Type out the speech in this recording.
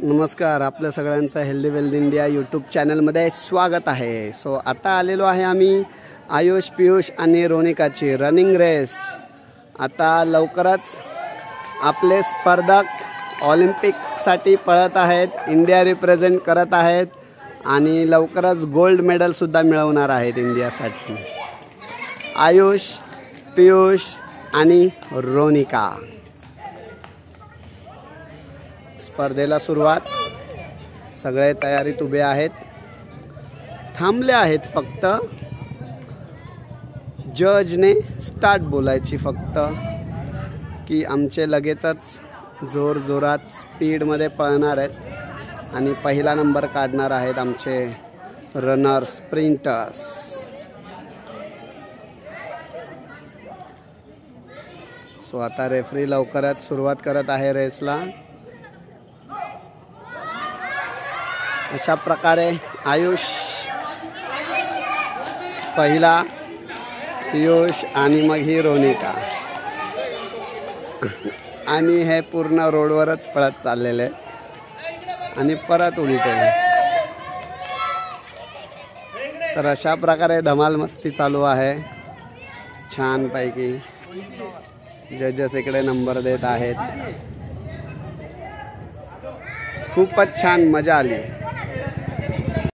नमस्कार, आपल्या सगळ्यांचं हेल्दी वेल्दी इंडिया यूट्यूब चॅनलमध्ये स्वागत आहे। सो आता आलेलो आहे आम्ही आयुष, पीयूष आणि रोनिकाची रनिंग रेस। आता लवकरच आपले स्पर्धक ऑलिम्पिकसाठी पळत आहेत, इंडिया रिप्रेझेंट करत आहेत आणि लवकरच गोल्ड मेडलसुद्धा मिळवणार आहेत इंडियासाठी। आयुष, पीयूष आणि रोनिका। स्पर्धेला सुरुवात, सगळे तयारीत उभे आहेत, थांबले आहेत। फक्त जजने स्टार्ट बोलायची फक्त की आमचे लगेचच जोर जोरात स्पीडमध्ये पळणार आहेत आणि पहिला नंबर काढणार आहेत आमचे रनर स्प्रिंटर्स। सो आता रेफरी लवकरच सुरुवात करत आहे रेसला। अशा प्रकारे आयुष पहिला, पीयूष आणि मग ही रोनिका आणि हे पूर्ण रोडवरच पळत चाललेले आणि परत उलटे। तर अशा प्रकारे धमाल मस्ती चालू आहे छानपैकी। जजेस इकडे नंबर देत आहेत। खूपच छान मजा आली।